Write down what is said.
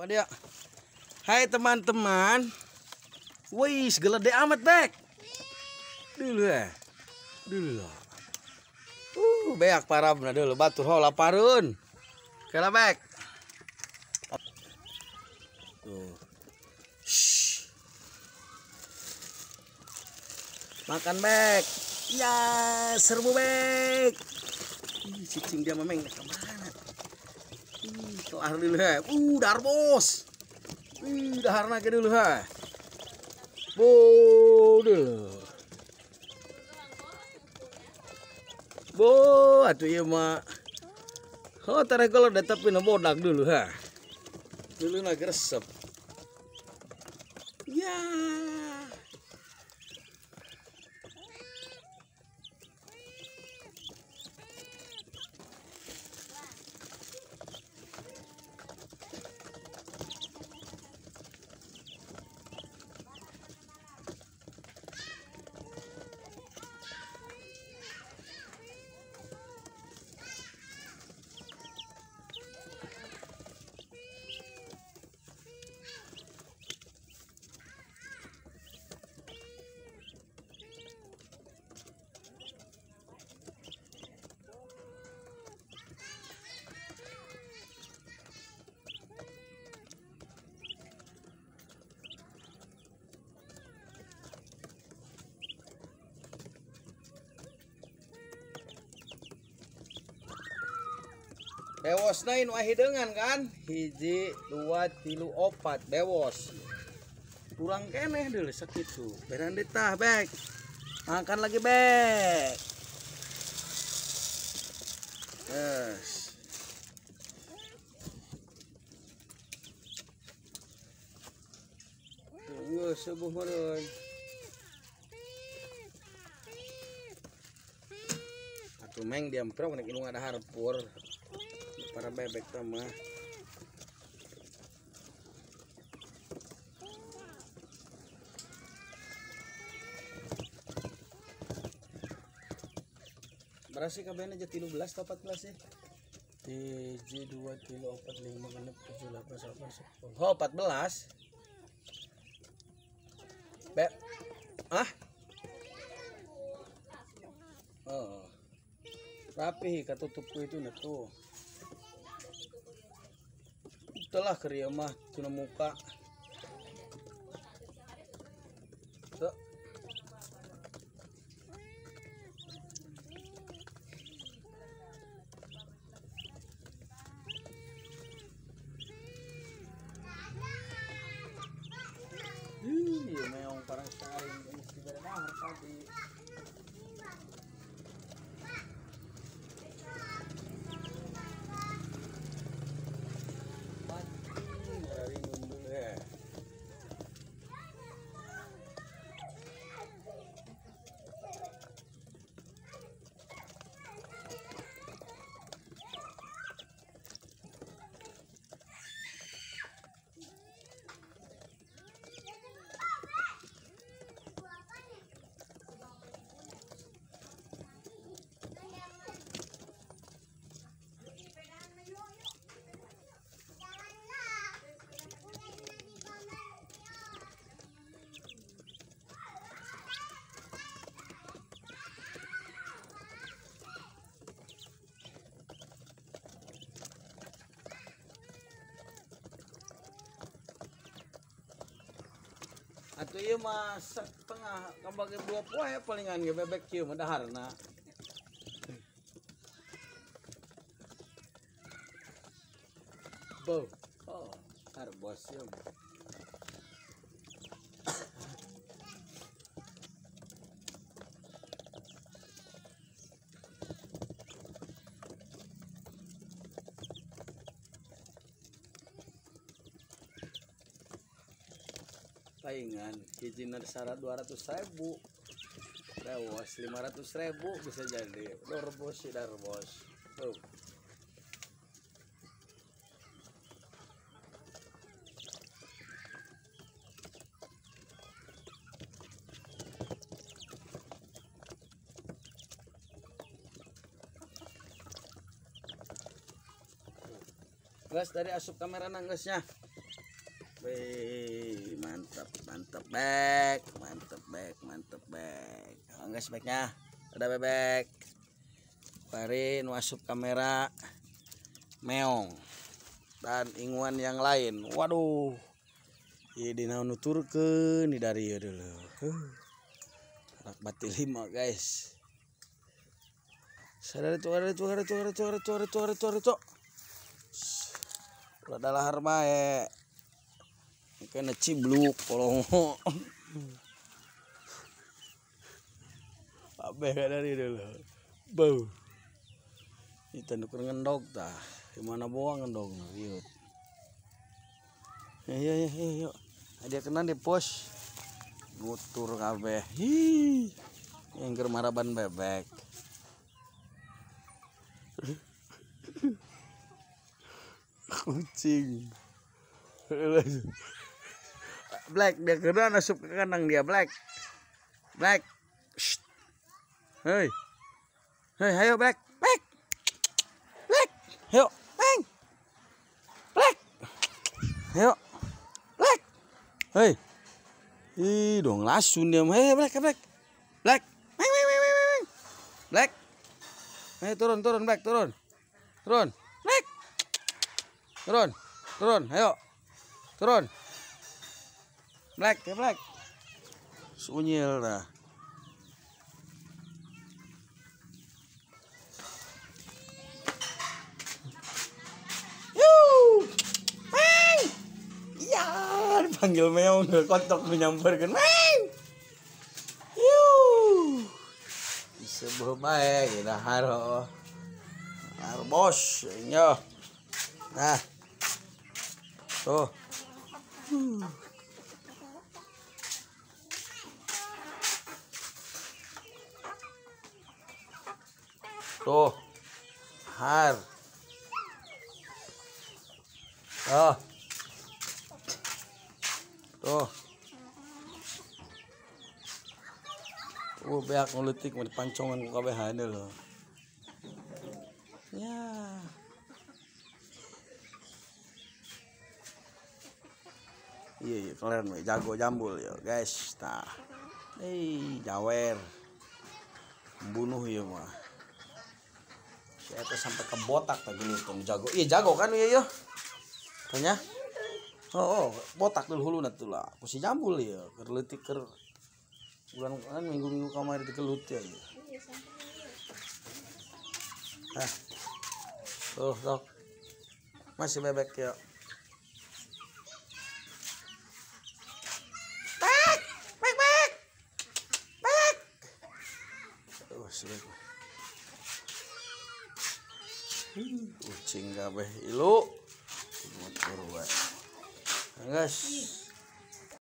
dia. Hai teman-teman. Wih, gelede amat, Bek. Dulu ya. Dulu. Beak parabna dulu batur hola parun. Kela, Bek. Tuh. Shh. Makan, Bek. Ya, serbu, Bek. Cicing dia memang kemana? Kelar dulu ha. Darbos. Dahar lagi dulu ha. Dulu. Atuh ieu mah. Tara kalau tapi na bodak dulu ha. Dulu na gresep. Ya. Bewos nain wahidengan kan hiji 2 3 4 bewos kurang keneh dulu segitu beran ditah Bek makan lagi Bek yes. Tunggu subuh meureun atuh meng diam prok nek inung ada harpur para bebek sama berapa sih kabehna aja 13 atau 14 ya 1 2 3 4 5 6 7 8 9 10 oh 14 Beb oh rapi katutupku itu nah tuh itulah kerja mah tuna muka tuh meong parang saring mesti berenang tadi atuh ieu mah setengah kabage 2 poe palingan ge bebek kieu mah daharna bo oh harbos ieu palingan hijina syarat 200.000 lewat 500.000 bisa jadi dorbos si darbos tuh guys dari asup kamera nanggesnya Wih, mantap bek, mantap bek. Anggas beknya, ada bebek. Parin masuk kamera, meong dan inguan yang lain. Waduh, ini nuturkeun di dari ya dulu. Anak bati 5 guys. Sadar itu ada cok. Ada lahar bae. Kena cibluk kalau abe dari dulu bau itu nuker ngendog tah gimana boang ngendog yuk yuk dia kena di pos ngutur kabeh yang maraban bebek kucing Black dia kena nasup ke kandang dia Black hei ayo Black yuk Black yuk Black hei ih dong lasun dia hei Black Black ayo turun Black turun Black turun ayo turun Black sunyil dah. Ya, dipanggil meong kontok menyamperkan. Sebuah baik kita haro bos nya. Nah. Tuh. Tuh, har, tuh, beak nguletik mau dipancongan ku kabehan loh, ya, iya keren jago jambul ya guys, nah, jawer, bunuh ya mah. Saya tuh sampai ke botak tadi tuh jago. Iya jago kan ya. Tanya. Oh, botak dulu hulu natuh lah. Aku si jambul ya, kerleutik keur bulan kan minggu-minggu kamari dikelut ya. Nah. Tuh. Masih bebek ya. Bek. Tuh, sudah. Kucing kabeh ilu motor wae. Guys.